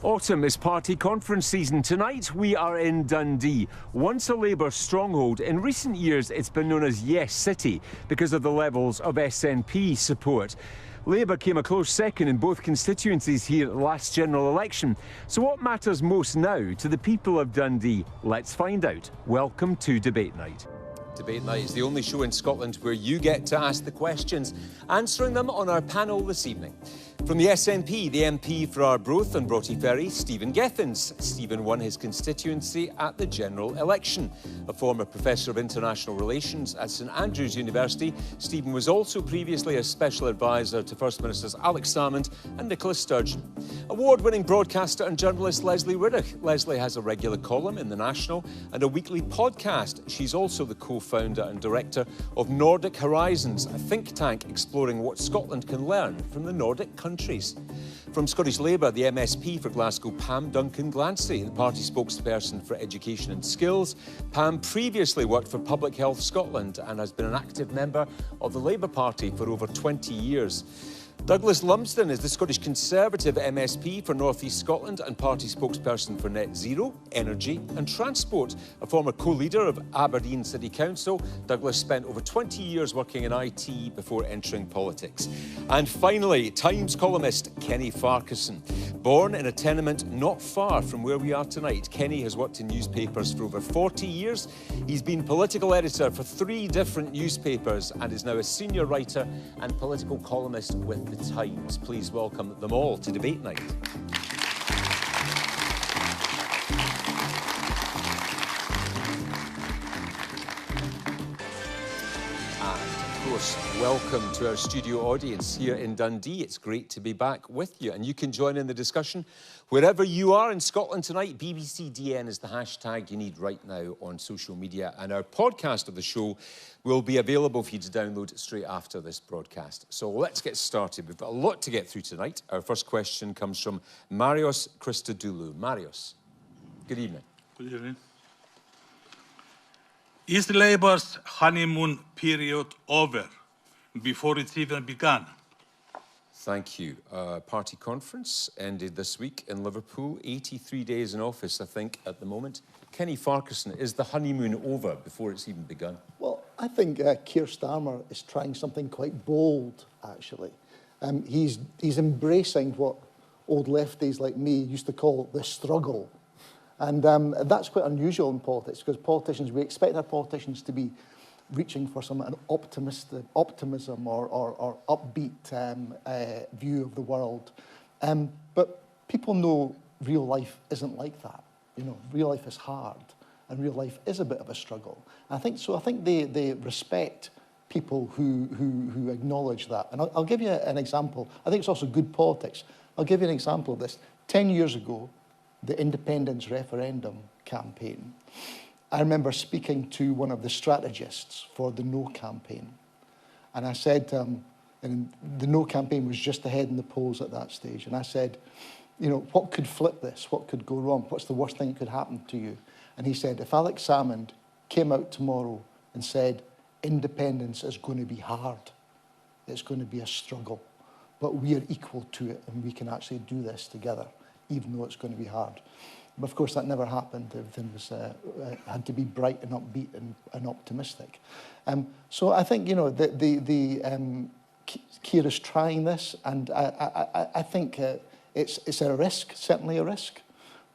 Autumn is party conference season. Tonight we are in Dundee. Once a Labour stronghold, in recent years it's been known as Yes City because of the levels of SNP support. Labour came a close second in both constituencies here last general election. So what matters most now to the people of Dundee? Let's find out. Welcome to Debate Night. Debate Night is the only show in Scotland where you get to ask the questions, answering them on our panel this evening. From the SNP, the MP for Arbroath and Broughty Ferry, Stephen Gethins. Stephen won his constituency at the general election. A former Professor of International Relations at St Andrews University, Stephen was also previously a special advisor to First Ministers Alex Salmond and Nicola Sturgeon. Award-winning broadcaster and journalist Lesley Riddoch. Lesley has a regular column in The National and a weekly podcast. She's also the co-founder and director of Nordic Horizons, a think tank exploring what Scotland can learn from the Nordic countries. From Scottish Labour, the MSP for Glasgow, Pam Duncan-Glancy, the party spokesperson for Education and Skills. Pam previously worked for Public Health Scotland and has been an active member of the Labour Party for over 20 years. Douglas Lumsden is the Scottish Conservative MSP for North East Scotland and party spokesperson for Net Zero, Energy and Transport. A former co-leader of Aberdeen City Council, Douglas spent over 20 years working in IT before entering politics. And finally, Times columnist Kenny Farquharson. Born in a tenement not far from where we are tonight, Kenny has worked in newspapers for over 40 years. He's been political editor for 3 different newspapers and is now a senior writer and political columnist with The Times. Please welcome them all to Debate Night. Welcome to our studio audience here in Dundee. It's great to be back with you, and you can join in the discussion wherever you are in Scotland tonight. BBCDN is the hashtag you need right now on social media, and our podcast of the show will be available for you to download straight after this broadcast. So let's get started. We've got a lot to get through tonight. Our first question comes from Marios Christodoulou. Marios, good evening. Good evening. Is Labour's honeymoon period over before it's even begun? Thank you. Party conference ended this week in Liverpool. 83 days in office, I think, at the moment. Kenny Farquharson, is the honeymoon over before it's even begun? Well, I think Keir Starmer is trying something quite bold, actually. He's embracing what old lefties like me used to call the struggle. And that's quite unusual in politics, because we expect our politicians to be reaching for an optimism or upbeat view of the world. But people know real life isn't like that. You know, real life is hard, and real life is a bit of a struggle. I think they respect people who acknowledge that. And I'll give you an example. I think it's also good politics. I'll give you an example of this. 10 years ago, the independence referendum campaign, I remember speaking to one of the strategists for the No campaign. And I said, and the No campaign was just ahead in the polls at that stage. And I said, you know, what could flip this? What could go wrong? What's the worst thing that could happen to you? And he said, if Alex Salmond came out tomorrow and said, independence is going to be hard, it's going to be a struggle, but we are equal to it and we can actually do this together, even though it's going to be hard. But of course, that never happened. Everything was had to be bright and upbeat and optimistic. So I think, you know, Keir is trying this, and I think it's a risk, certainly a risk,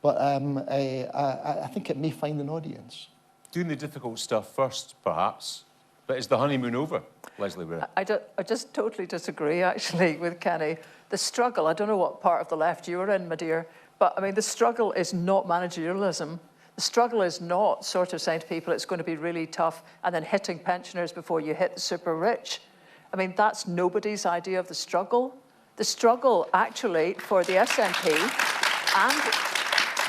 but I think it may find an audience. Doing the difficult stuff first, perhaps, but is the honeymoon over, Lesley Riddoch? I just totally disagree, actually, with Kenny. The struggle, I don't know what part of the left you were in, my dear, but I mean, the struggle is not managerialism. The struggle is not sort of saying to people it's going to be really tough and then hitting pensioners before you hit the super rich. I mean, that's nobody's idea of the struggle. The struggle, actually, for the SNP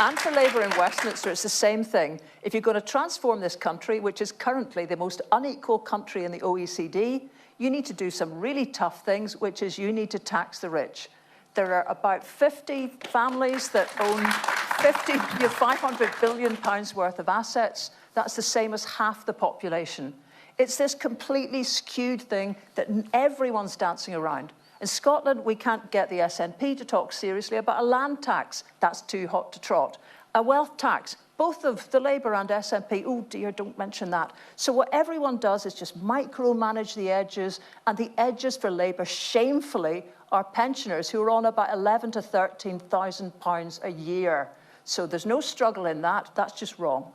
and for Labour in Westminster, it's the same thing. If you're going to transform this country, which is currently the most unequal country in the OECD, you need to do some really tough things, which is you need to tax the rich. There are about 50 families that own 500 billion pounds worth of assets. That's the same as half the population. It's this completely skewed thing that everyone's dancing around. In Scotland, we can't get the SNP to talk seriously about a land tax. That's too hot to trot. A wealth tax. Both of the Labour and SNP, oh dear, don't mention that. So what everyone does is just micromanage the edges, and the edges for Labour, shamefully, are pensioners who are on about £11,000 to £13,000 a year. So there's no struggle in that. That's just wrong.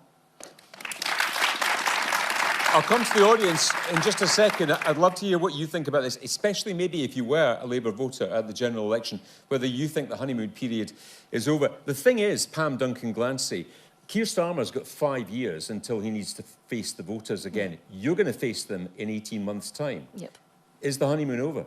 I'll come to the audience in just a second. I'd love to hear what you think about this, especially maybe if you were a Labour voter at the general election, whether you think the honeymoon period is over. The thing is, Pam Duncan-Glancy, Keir Starmer's got 5 years until he needs to face the voters again. You're going to face them in 18 months' time. Yep. Is the honeymoon over?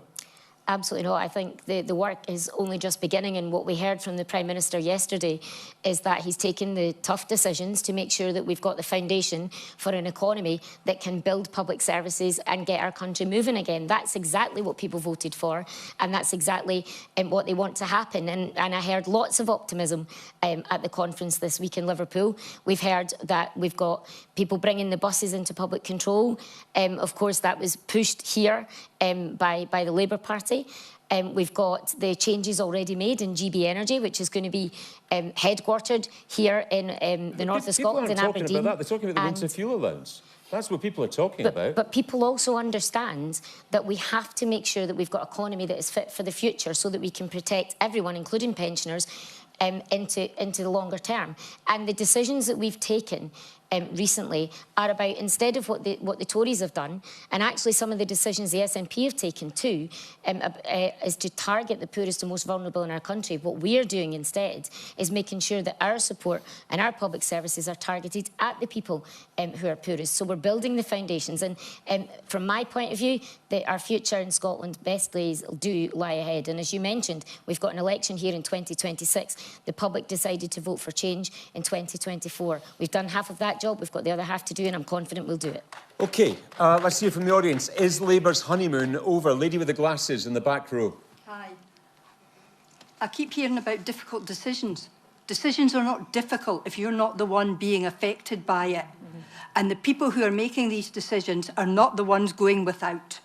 Absolutely not. I think the work is only just beginning, and what we heard from the Prime Minister yesterday is that he's taken the tough decisions to make sure that we've got the foundation for an economy that can build public services and get our country moving again. That's exactly what people voted for, and that's exactly what they want to happen. And I heard lots of optimism at the conference this week in Liverpool. We've heard that we've got people bringing the buses into public control. Of course, that was pushed here by the Labour Party. We've got the changes already made in GB Energy, which is going to be headquartered here in the north of Scotland, in Aberdeen. People aren't talking about that. They're talking about the winter fuel allowance. That's what people are talking about. But people also understand that we have to make sure that we've got an economy that is fit for the future so that we can protect everyone, including pensioners, into the longer term. And the decisions that we've taken recently are about, instead of what the Tories have done, and actually some of the decisions the SNP have taken too, is to target the poorest and most vulnerable in our country. What we're doing instead is making sure that our support and our public services are targeted at the people who are poorest. So we're building the foundations, and from my point of view, our future in Scotland's best days do lie ahead. And as you mentioned, we've got an election here in 2026. The public decided to vote for change in 2024. We've done half of that job. We've got the other half to do, and I'm confident we'll do it. OK, let's hear from the audience. Is Labour's honeymoon over? Lady with the glasses in the back row. Hi. I keep hearing about difficult decisions. Decisions are not difficult if you're not the one being affected by it. And the people who are making these decisions are not the ones going without.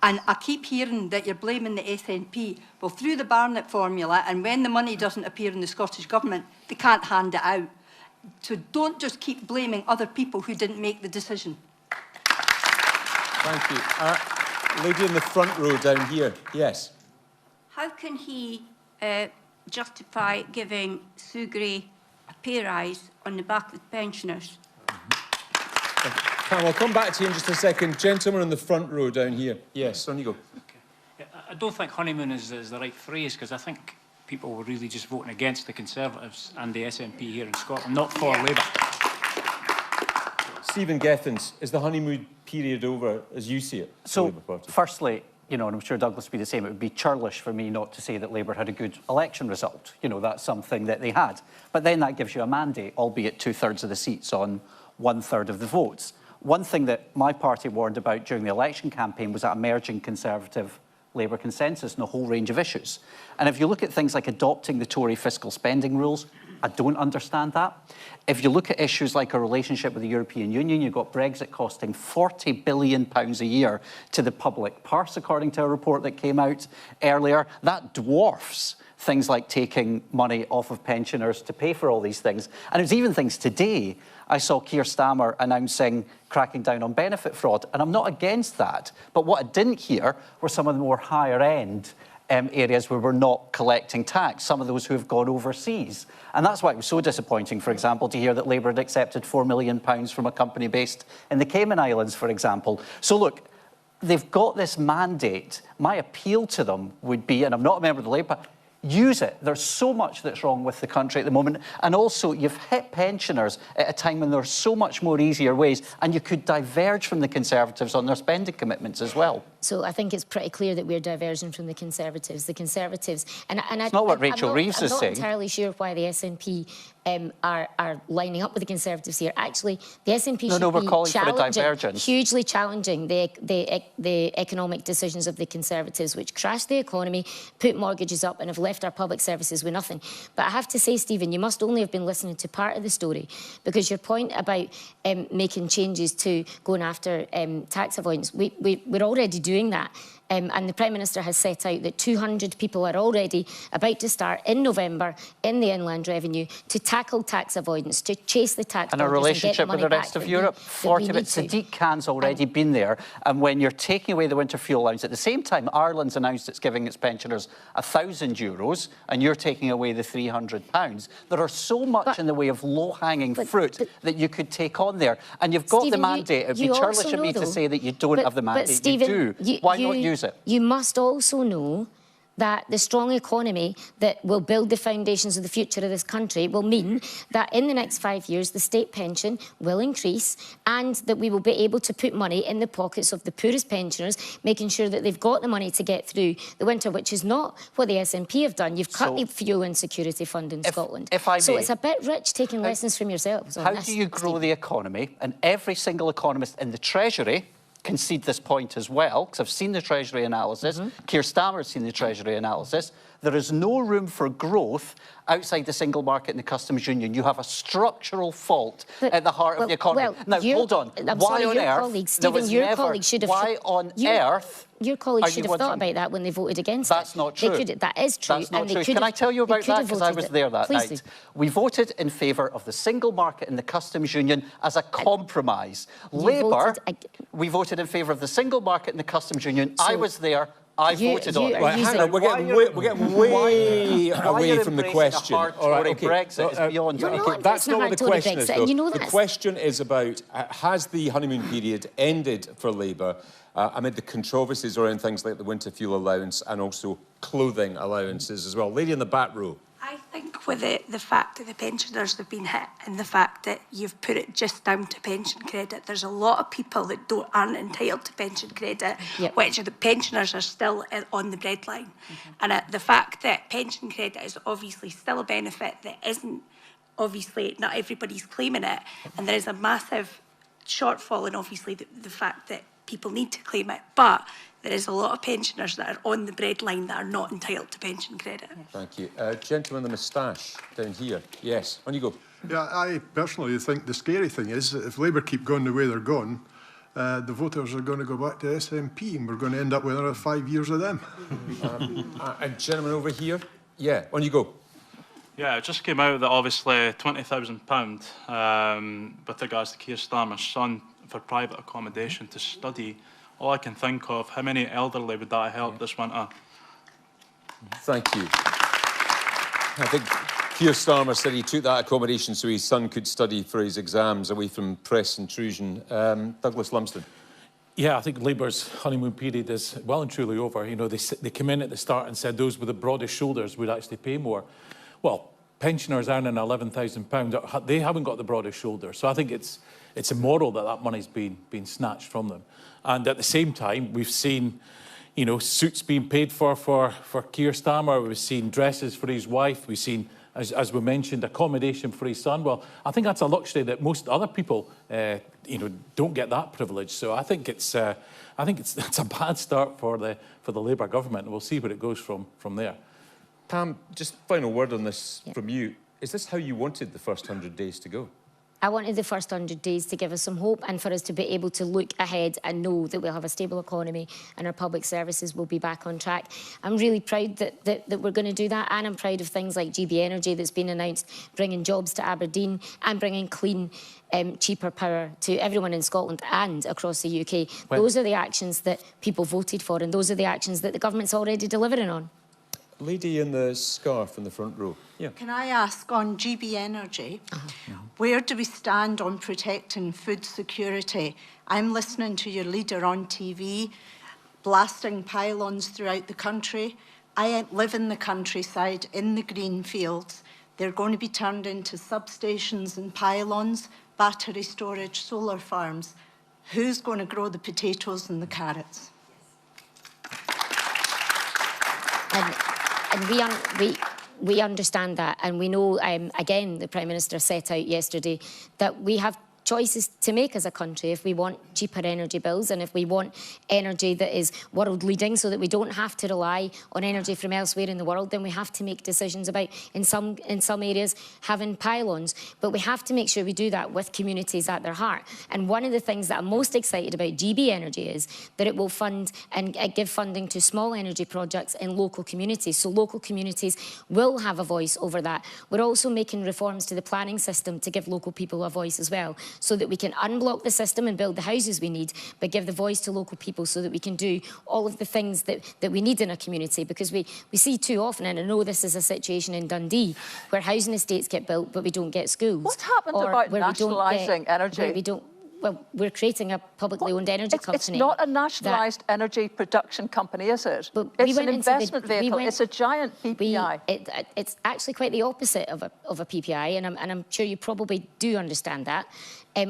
And I keep hearing that you're blaming the SNP. Well, through the Barnett formula, and when the money doesn't appear in the Scottish Government, they can't hand it out. So don't just keep blaming other people who didn't make the decision. Thank you. Lady in the front row down here. Yes. How can he justify giving Sue Gray a pay rise on the back of the pensioners? Pam, I'll come back to you in just a second. Gentleman in the front row down here. Yes, on you go. Okay. I don't think honeymoon is the right phrase, because I think people were really just voting against the Conservatives and the SNP here in Scotland, not for Labour. Stephen Gethins, is the honeymoon period over as you see it? So, firstly, you know, and I'm sure Douglas would be the same, it would be churlish for me not to say that Labour had a good election result. You know, that's something that they had. But then that gives you a mandate, albeit 2/3 of the seats on 1/3 of the votes. One thing that my party warned about during the election campaign was that emerging Conservative Labour consensus on a whole range of issues. And if you look at things like adopting the Tory fiscal spending rules, I don't understand that. If you look at issues like our relationship with the European Union, you've got Brexit costing £40 billion a year to the public purse, according to a report that came out earlier. That dwarfs things like taking money off of pensioners to pay for all these things. And there's even things today. I saw Keir Starmer announcing cracking down on benefit fraud, and I'm not against that. But what I didn't hear were some of the more higher-end areas where we're not collecting tax, some of those who have gone overseas. And that's why it was so disappointing, for example, to hear that Labour had accepted £4 million from a company based in the Cayman Islands, for example. So look, they've got this mandate. My appeal to them would be, and I'm not a member of the Labour Party, use it. There's so much that's wrong with the country at the moment. And also, you've hit pensioners at a time when there are so much more easier ways, and you could diverge from the Conservatives on their spending commitments as well. So I think it's pretty clear that we're diverging from the Conservatives. The Conservatives... It's not what Rachel Reeves is saying. I'm not entirely sure why the SNP are lining up with the Conservatives here. Actually, the SNP should we're be calling for a divergence. Hugely challenging the economic decisions of the Conservatives, which crashed the economy, put mortgages up, and have left our public services with nothing. But I have to say, Stephen, you must only have been listening to part of the story, because your point about making changes to going after tax avoidance, we're already doing that. and the Prime Minister has set out that 200 people are already about to start in November in the Inland Revenue to tackle tax avoidance, to chase the tax and a relationship with the rest of Europe. 40 minutes. Sadiq Khan's already been there, and when you're taking away the winter fuel allowance, at the same time Ireland's announced it's giving its pensioners €1,000 and you're taking away the £300. There are so much in the way of low-hanging fruit that you could take on there, and you've got the mandate. It'd be churlish of me to say that you don't have the mandate. Stephen, you do. Why not use it? You must also know that the strong economy that will build the foundations of the future of this country will mean that in the next 5 years the state pension will increase, and that we will be able to put money in the pockets of the poorest pensioners, making sure that they've got the money to get through the winter, which is not what the SNP have done. You've cut the fuel insecurity fund in Scotland. So it's a bit rich taking lessons from yourselves on How this, do you grow the economy? And every single economist in the Treasury concede this point as well, because I've seen the Treasury analysis. Keir Starmer's seen the Treasury analysis. There is no room for growth outside the single market and the customs union. You have a structural fault at the heart of the economy. Now, hold on. Why on earth? Your colleague should have... Why on earth... Your colleagues should have thought about that when they voted against it. That's not true. That is true. That's not true. Can I tell you about that? Because I was there that night. We voted in favour of the single market and the customs union as a compromise. Labour, we voted in favour of the single market and the customs union. I was there. I voted on it. Right, hang on, we're getting way away from the question. All right, okay. Brexit is beyond me. That's not what the question is, though. The question is about, has the honeymoon period ended for Labour amid the controversies around things like the winter fuel allowance and also clothing allowances as well? Lady in the back row. I think with the fact that the pensioners have been hit and the fact that you've put it just down to pension credit, there's a lot of people that aren't entitled to pension credit, which the pensioners are still on the breadline. And the fact that pension credit is obviously still a benefit that isn't, obviously, not everybody's claiming it, and there is a massive shortfall in obviously the fact that people need to claim it, but there is a lot of pensioners that are on the breadline that are not entitled to pension credit. Thank you. Gentleman in the moustache down here. Yes, on you go. Yeah, I personally think the scary thing is that if Labour keep going the way they're going, the voters are going to go back to SNP and we're going to end up with another 5 years of them. And gentleman over here. Yeah, on you go. Yeah, it just came out that obviously £20,000 with regards to Keir Starmer's son for private accommodation to study. All I can think of, how many elderly would that help this winter? Thank you. I think Keir Starmer said he took that accommodation so his son could study for his exams away from press intrusion. Douglas Lumsden. Yeah, I think Labour's honeymoon period is well and truly over. You know, they came in at the start and said those with the broadest shoulders would actually pay more. Well, pensioners earning £11,000, they haven't got the broadest shoulders. So I think it's immoral that money's been snatched from them. And at the same time, we've seen, you know, suits being paid for Keir Starmer. We've seen dresses for his wife. We've seen, as we mentioned, accommodation for his son. Well, I think that's a luxury that most other people, you know, don't get that privilege. So I think it's a bad start for the Labour government, and we'll see where it goes from there. Pam, just final word on this from you. Is this how you wanted the first 100 days to go? I wanted the first 100 days to give us some hope and for us to be able to look ahead and know that we'll have a stable economy and our public services will be back on track. I'm really proud that we're going to do that, and I'm proud of things like GB Energy that's been announced, bringing jobs to Aberdeen and bringing clean, cheaper power to everyone in Scotland and across the UK. Those are the actions that people voted for, and those are the actions that the government's already delivering on. Lady in the scarf in the front row. Yeah. Can I ask, on GB Energy, where do we stand on protecting food security? I'm listening to your leader on TV, blasting pylons throughout the country. I live in the countryside, in the green fields. They're going to be turned into substations and pylons, battery storage, solar farms. Who's going to grow the potatoes and the carrots? And we understand that, and we know, again, the Prime Minister set out yesterday that we have choices to make as a country if we want cheaper energy bills and if we want energy that is world leading so that we don't have to rely on energy from elsewhere in the world, then we have to make decisions about, in some areas, having pylons. But we have to make sure we do that with communities at their heart. And one of the things that I'm most excited about GB Energy is that it will fund and give funding to small energy projects in local communities. So local communities will have a voice over that. We're also making reforms to the planning system to give local people a voice as well, so that we can unblock the system and build the houses we need, but give the voice to local people so that we can do all of the things that we need in a community. Because we see too often, and I know this is a situation in Dundee, where housing estates get built but we don't get schools. What happened about nationalising energy? Well, we're creating a publicly owned energy company. It's not a nationalised energy production company, is it? It's an investment vehicle. It's a giant PPI. It's actually quite the opposite of a PPI, and I'm sure you probably do understand that.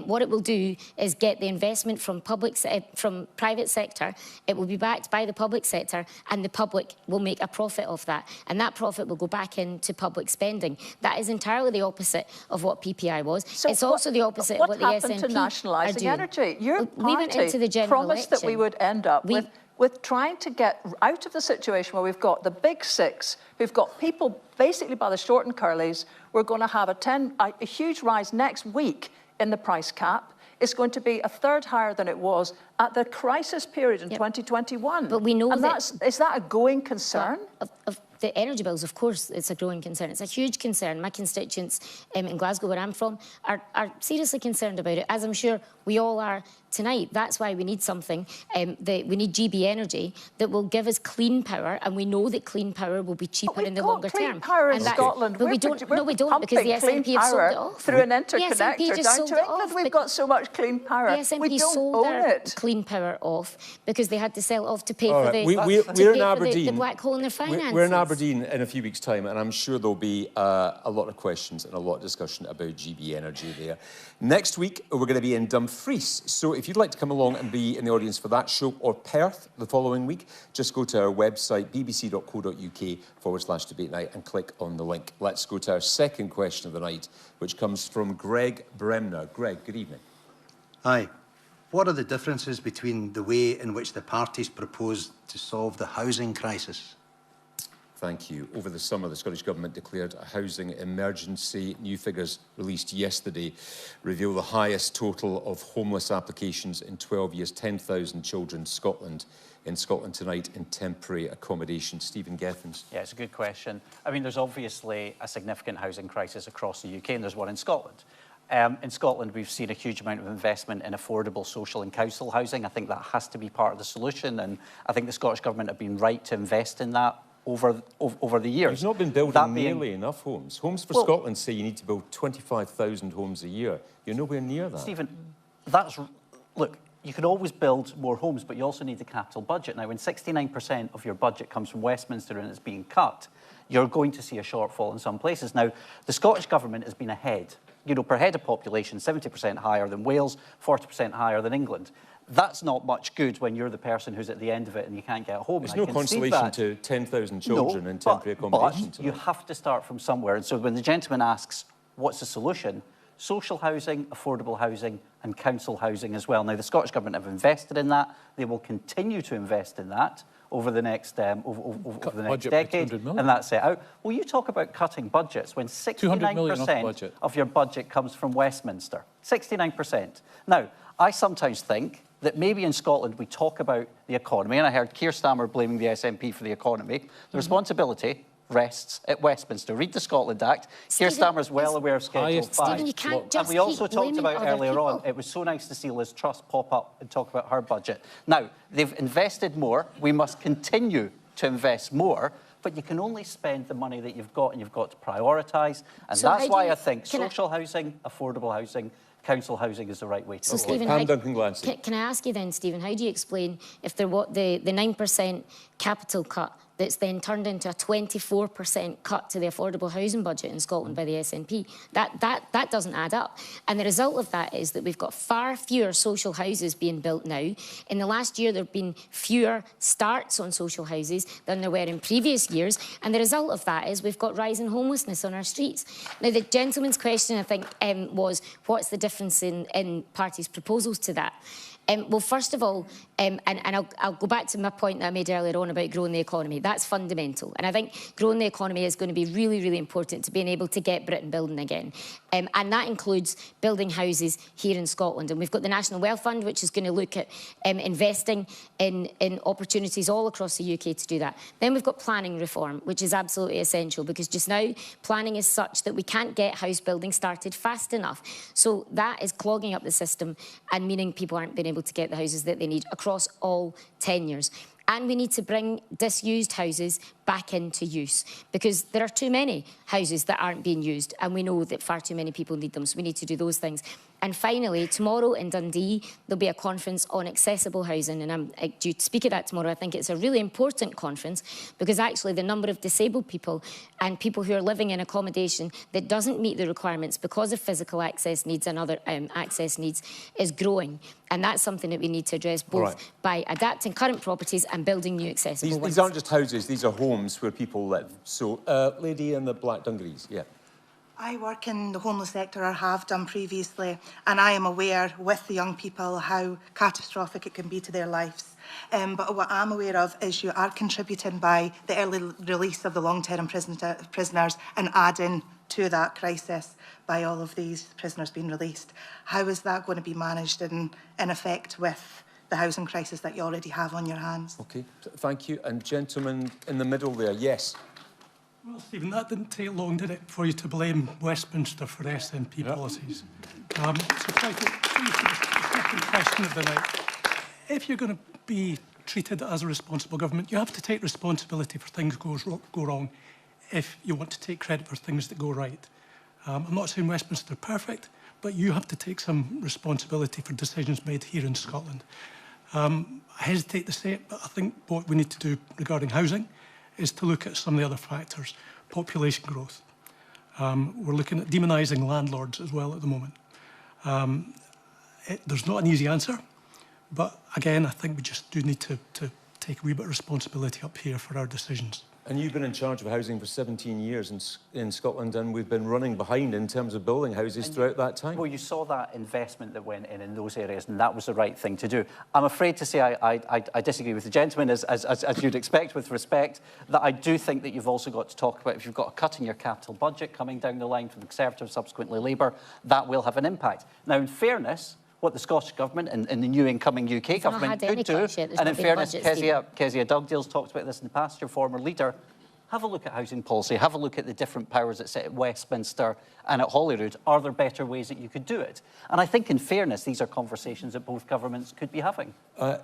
What it will do is get the investment from private sector. It will be backed by the public sector, and the public will make a profit of that. And that profit will go back into public spending. That is entirely the opposite of what PPI was. So it's also the opposite of what the SNP happened to nationalising energy? Your party promised that we would end up with trying to get out of the situation where we've got the big six, who've got people basically by the short and curlies. We're going to have a huge rise next week in the price cap. It's going to be a third higher than it was at the crisis period in 2021. But we know is that a going concern? Of the energy bills, of course, it's a growing concern. It's a huge concern. My constituents in Glasgow, where I'm from, are seriously concerned about it, as I'm sure we all are tonight. That's why we need something. We need GB Energy that will give us clean power, and we know that clean power will be cheaper in the longer term. We've got clean power in Scotland. But we don't. No, we don't, because the SNP have sold it off through an interconnector down to England. We've got so much clean power. The SNP sold their clean power off because they had to sell it off to pay for the black hole in their finances. We're in Aberdeen in a few weeks' time, and I'm sure there'll be a lot of questions and a lot of discussion about GB Energy there. Next week, we're going to be in Dumfries. So if you'd like to come along and be in the audience for that show, or Perth the following week, just go to our website, bbc.co.uk/debate night, and click on the link. Let's go to our second question of the night, which comes from Greg Bremner. Greg, good evening. Hi. What are the differences between the way in which the parties propose to solve the housing crisis? Thank you. Over the summer, the Scottish Government declared a housing emergency. New figures released yesterday reveal the highest total of homeless applications in 12 years, 10,000 children in Scotland tonight in temporary accommodation. Stephen Gethins. Yeah, it's a good question. I mean, there's obviously a significant housing crisis across the UK, and there's one in Scotland. In Scotland, we've seen a huge amount of investment in affordable social and council housing. I think that has to be part of the solution, and I think the Scottish Government have been right to invest in that over the years. You've not been building nearly enough homes. Homes for Scotland say you need to build 25,000 homes a year. You're nowhere near that. Stephen, look, you can always build more homes, but you also need the capital budget. Now, when 69% of your budget comes from Westminster and it's being cut, you're going to see a shortfall in some places. Now, the Scottish Government has been ahead. You know, per head of population, 70% higher than Wales, 40% higher than England. That's not much good when you're the person who's at the end of it and you can't get a home. There's no consolation to 10,000 children in temporary accommodation. But you have to start from somewhere. And so when the gentleman asks, what's the solution? Social housing, affordable housing, and council housing as well. Now, the Scottish Government have invested in that. They will continue to invest in that over the next decade, and that's set out. Well, you talk about cutting budgets when 69% of your budget comes from Westminster. 69%. Now, I sometimes think that maybe in Scotland we talk about the economy, and I heard Keir Starmer blaming the SNP for the economy. The responsibility rests at Westminster. Read the Scotland Act. Keir Starmer is well aware of Schedule 5. And we also talked about earlier on, it was so nice to see Liz Truss pop up and talk about her budget. Now, they've invested more. We must continue to invest more, but you can only spend the money that you've got, and you've got to prioritise. And so that's why I think social housing, affordable housing, council housing is the right way to go. Stephen, Pam Duncan-Glancy. Can I ask you then, Stephen, how do you explain if the 9% capital cut that's then turned into a 24% cut to the affordable housing budget in Scotland by the SNP. That doesn't add up. And the result of that is that we've got far fewer social houses being built now. In the last year, there have been fewer starts on social houses than there were in previous years. And the result of that is we've got rising homelessness on our streets. Now, the gentleman's question, I think, was what's the difference in parties' proposals to that? Well, first of all, and I'll go back to my point that I made earlier on about growing the economy. That's fundamental. And I think growing the economy is going to be really, really important to being able to get Britain building again. And that includes building houses here in Scotland. And we've got the National Wealth Fund, which is going to look at investing in opportunities all across the UK to do that. Then we've got planning reform, which is absolutely essential, because just now planning is such that we can't get house building started fast enough. So that is clogging up the system and meaning people aren't being able to get the houses that they need across all tenures. And we need to bring disused houses back into use, because there are too many houses that aren't being used, and we know that far too many people need them, so we need to do those things. And finally, tomorrow in Dundee, there'll be a conference on accessible housing, and I'm due to speak at that tomorrow. I think it's a really important conference, because actually the number of disabled people and people who are living in accommodation that doesn't meet the requirements because of physical access needs and other access needs is growing. And that's something that we need to address, both by adapting current properties and building new accessible ones. These aren't just houses, these are homes where people live. So, lady in the black dungarees, yeah. I work in the homeless sector, or have done previously, and I am aware with the young people how catastrophic it can be to their lives. But what I'm aware of is you are contributing by the early release of the long-term prisoners and adding to that crisis by all of these prisoners being released. How is that going to be managed in effect with the housing crisis that you already have on your hands? OK, thank you. And gentleman in the middle there, yes. Well, Stephen, that didn't take long, did it, for you to blame Westminster for SNP policies? So quite the second question of the night. If you're going to be treated as a responsible government, you have to take responsibility for things go wrong if you want to take credit for things that go right. I'm not saying Westminster are perfect, but you have to take some responsibility for decisions made here in Scotland. I hesitate to say it, but I think what we need to do regarding housing is to look at some of the other factors. Population growth. We're looking at demonising landlords as well at the moment. There's not an easy answer, but again, I think we just do need to take a wee bit of responsibility up here for our decisions. And you've been in charge of housing for 17 years in Scotland, and we've been running behind in terms of building houses throughout that time. Well, you saw that investment that went in those areas, and that was the right thing to do. I'm afraid to say I disagree with the gentleman, as you'd expect, with respect, that I do think that you've also got to talk about, if you've got a cut in your capital budget coming down the line from the Conservatives, subsequently Labour, that will have an impact. Now, in fairness, what the Scottish Government and the new incoming UK government could do, and in fairness, Kezia Dugdale's talked about this in the past, your former leader, have a look at housing policy, have a look at the different powers that sit at Westminster and at Holyrood. Are there better ways that you could do it? And I think, in fairness, these are conversations that both governments could be having.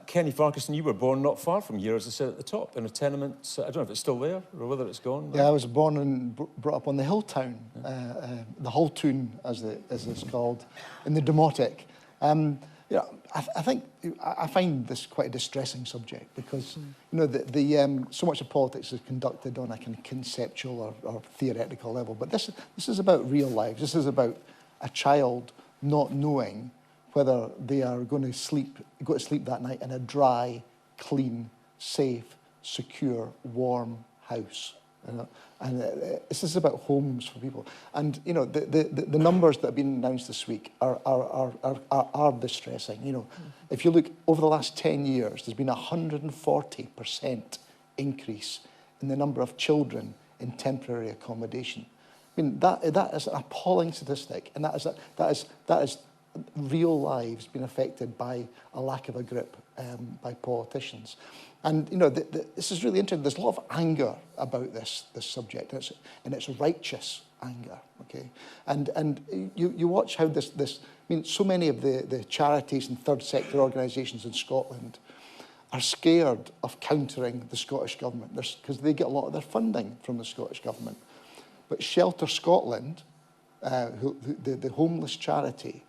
Kenny Farquharson, you were born not far from here, as I said at the top, in a tenement. I don't know if it's still there or whether it's gone. Yeah, I was born and brought up on the hill town, the Holtoon, as it's called, in the Demotic. You know, I find this quite a distressing subject, because you know so much of politics is conducted on a kind of conceptual or theoretical level, but this is about real lives. This is about a child not knowing whether they are going to go to sleep that night in a dry, clean, safe, secure, warm house. You know? And this is about homes for people. And you know, the numbers that have been announced this week are distressing. You know, if you look over the last 10 years, there's been a 140% increase in the number of children in temporary accommodation. I mean, that is an appalling statistic, and that is real lives being affected by a lack of a grip by politicians. And you know, this is really interesting. There's a lot of anger about this subject, and it's righteous anger. Okay, and you watch how this. I mean, so many of the charities and third sector organisations in Scotland are scared of countering the Scottish government, because they get a lot of their funding from the Scottish government. But Shelter Scotland, the homeless charity,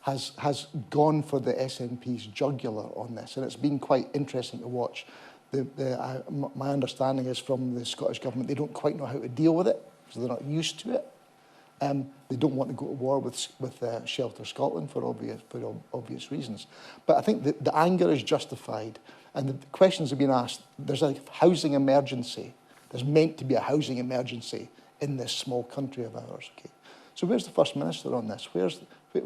has gone for the SNP's jugular on this, and it's been quite interesting to watch my understanding is from the Scottish Government, they don't quite know how to deal with it, because they're not used to it. They don't want to go to war with Shelter Scotland for obvious reasons. But I think the anger is justified, and the questions have been asked. There's a housing emergency. There's meant to be a housing emergency in this small country of ours. Okay, so where's the First Minister on this? Where's the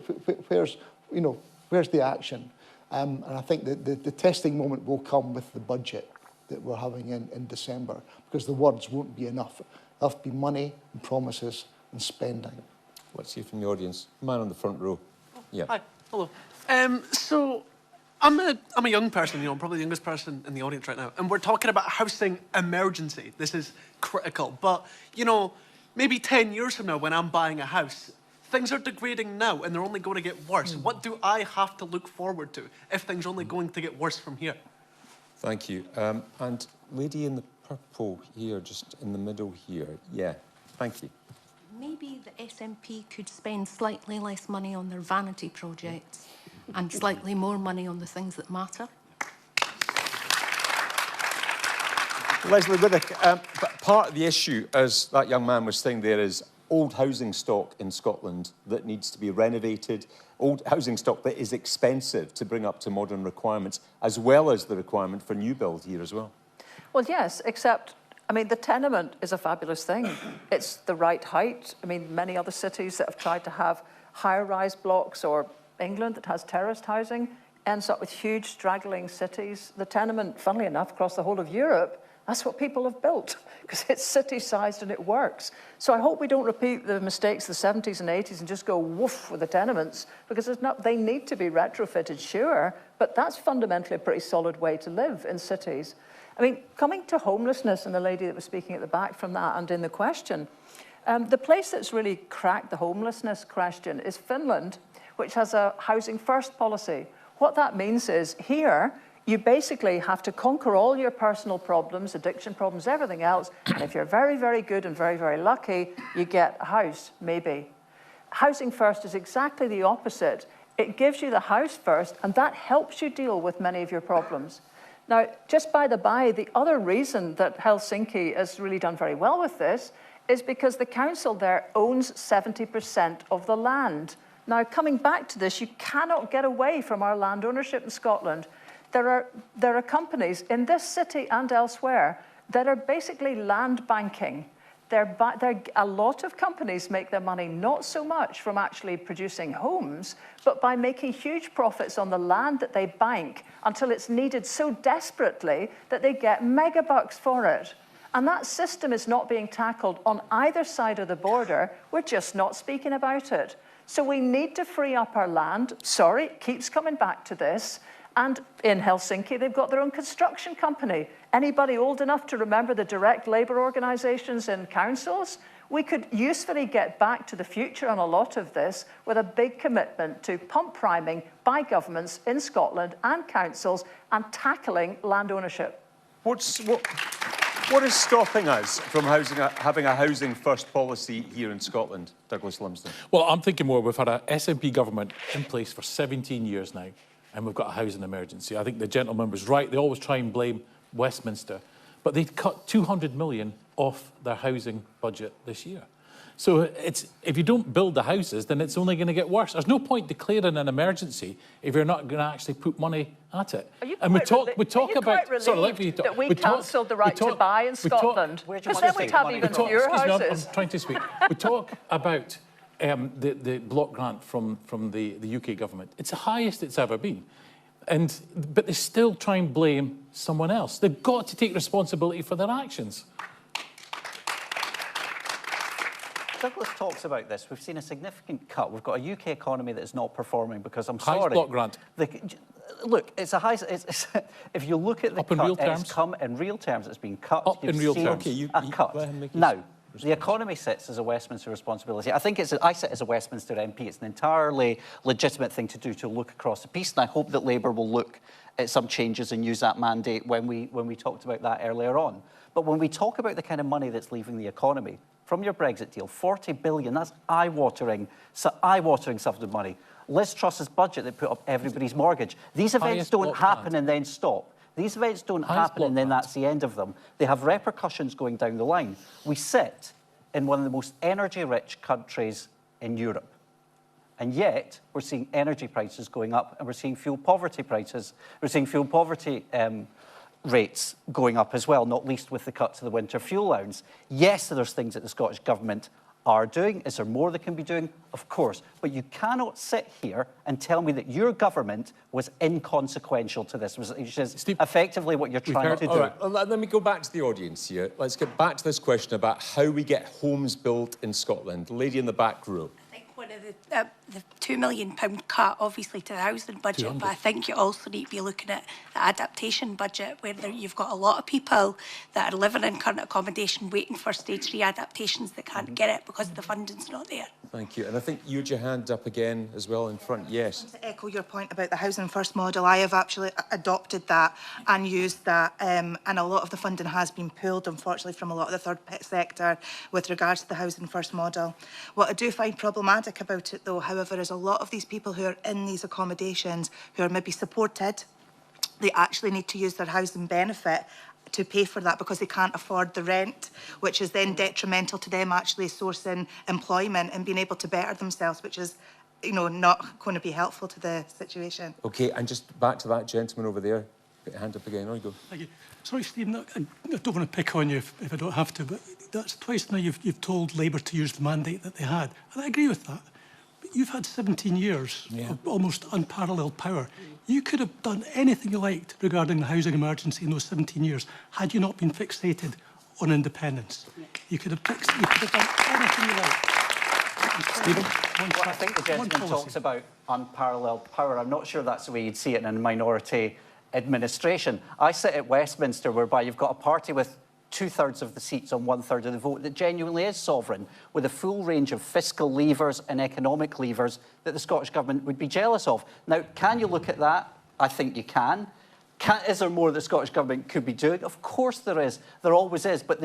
action? And I think that the testing moment will come with the budget that we're having in December, because the words won't be enough. There'll have to be money and promises and spending. Let's hear from the audience. Man on the front row. Yeah. Hi. Hello. So I'm a young person, I'm probably the youngest person in the audience right now, and we're talking about a housing emergency. This is critical. But, maybe 10 years from now when I'm buying a house, things are degrading now and they're only going to get worse. What do I have to look forward to if things are only going to get worse from here? Thank you. And lady in the purple here, just in the middle here. Yeah, thank you. Maybe the SNP could spend slightly less money on their vanity projects and slightly more money on the things that matter. Lesley Riddoch, but part of the issue, as that young man was saying there, is old housing stock in Scotland that needs to be renovated, old housing stock that is expensive to bring up to modern requirements, as well as the requirement for new build here as well. Well, yes, except, the tenement is a fabulous thing. It's the right height. Many other cities that have tried to have higher-rise blocks, or England that has terraced housing, ends up with huge straggling cities. The tenement, funnily enough, across the whole of Europe, that's what people have built, because it's city-sized and it works. So I hope we don't repeat the mistakes of the 70s and 80s and just go woof with the tenements, because they need to be retrofitted, sure, but that's fundamentally a pretty solid way to live in cities. Coming to homelessness, and the lady that was speaking at the back from that and in the question, the place that's really cracked the homelessness question is Finland, which has a housing first policy. What that means is here, you basically have to conquer all your personal problems, addiction problems, everything else, and if you're very, very good and very, very lucky, you get a house, maybe. Housing first is exactly the opposite. It gives you the house first, and that helps you deal with many of your problems. Now, just by the by, the other reason that Helsinki has really done very well with this is because the council there owns 70% of the land. Now, coming back to this, you cannot get away from our land ownership in Scotland. There are companies in this city and elsewhere that are basically land banking. A lot of companies make their money not so much from actually producing homes, but by making huge profits on the land that they bank until it's needed so desperately that they get megabucks for it. And that system is not being tackled on either side of the border. We're just not speaking about it. So we need to free up our land. Sorry, it keeps coming back to this. And in Helsinki, they've got their own construction company. Anybody old enough to remember the direct labour organisations in councils? We could usefully get back to the future on a lot of this with a big commitment to pump priming by governments in Scotland and councils and tackling land ownership. What is stopping us from having a housing first policy here in Scotland, Douglas Lumsden? Well, I'm thinking more, we've had a SNP government in place for 17 years now, and we've got a housing emergency. I think the gentleman was right. They always try and blame Westminster, but they cut 200 million off their housing budget this year. So if you don't build the houses, then it's only going to get worse. There's no point declaring an emergency if you're not going to actually put money at it. And we talk about. Sorry, let me talk. That we cancelled the right to buy in Scotland, because then we'd have even fewer houses. I'm trying to speak. We talk about the block grant from the UK government. It's the highest it's ever been. But they still try and blame someone else. They've got to take responsibility for their actions. Douglas talks about this. We've seen a significant cut. We've got a UK economy that is not performing because, I'm sorry... Highest block grant. Look, it's a high... if you look at the cut, it's come in real terms. It's been cut. Up in real terms. Okay, a cut. Now, the economy sits as a Westminster responsibility. I think I sit as a Westminster MP. It's an entirely legitimate thing to do, to look across the piece, and I hope that Labour will look at some changes and use that mandate when we talked about that earlier on. But when we talk about the kind of money that's leaving the economy from your Brexit deal, 40 billion, that's eye-watering sums of money. Liz Truss's budget that put up everybody's mortgage. These events don't happen and then stop. These events don't happen and then that's the end of them. They have repercussions going down the line. We sit in one of the most energy-rich countries in Europe. And yet, we're seeing energy prices going up and we're seeing fuel poverty prices. We're seeing fuel poverty rates going up as well, not least with the cut to the winter fuel allowance. Yes, there's things that the Scottish Government are doing. Is there more they can be doing? Of course. But you cannot sit here and tell me that your government was inconsequential to this, which is effectively what you're trying to do. All right, let me go back to the audience here. Let's get back to this question about how we get homes built in Scotland. Lady in the back row. One of the £2 million cut, obviously, to the housing budget, but I think you also need to be looking at the adaptation budget, where you've got a lot of people that are living in current accommodation waiting for stage 3 adaptations that can't get it because the funding's not there. Thank you. And I think you had your hand up again as well in front. Yes. To echo your point about the Housing First model, I have actually adopted that and used that, and a lot of the funding has been pulled, unfortunately, from a lot of the third sector with regards to the Housing First model. What I do find problematic about it, though, however, is a lot of these people who are in these accommodations who are maybe supported, they actually need to use their housing benefit to pay for that because they can't afford the rent, which is then detrimental to them actually sourcing employment and being able to better themselves, which is, you know, not going to be helpful to the situation. OK, and just back to that gentleman over there. Put your hand up again. On you go. Thank you. Sorry, Stephen, I don't want to pick on you if I don't have to, but that's twice now you've told Labour to use the mandate that they had. And I agree with that. But you've had 17 years of almost unparalleled power. You could have done anything you liked regarding the housing emergency in those 17 years had you not been fixated on independence. You could have done anything you liked. Stephen? Well, I think the gentleman talks about unparalleled power. I'm not sure that's the way you'd see it in a minority administration. I sit at Westminster, whereby you've got a party with 2/3 of the seats on 1/3 of the vote that genuinely is sovereign, with a full range of fiscal levers and economic levers that the Scottish Government would be jealous of. Now, can you look at that? I think you can. Is there more the Scottish Government could be doing? Of course there is. There always is. But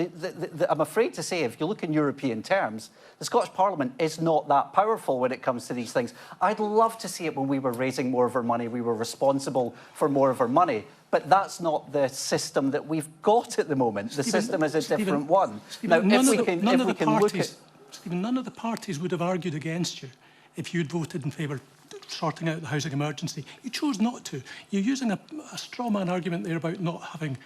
I'm afraid to say, if you look in European terms, the Scottish Parliament is not that powerful when it comes to these things. I'd love to see it when we were raising more of our money, we were responsible for more of our money. But that's not the system that we've got at the moment. The system is a different one. Now, if we can look at... Stephen, none of the parties would have argued against you if you'd voted in favour sorting out the housing emergency. You chose not to. You're using a straw man argument there about not having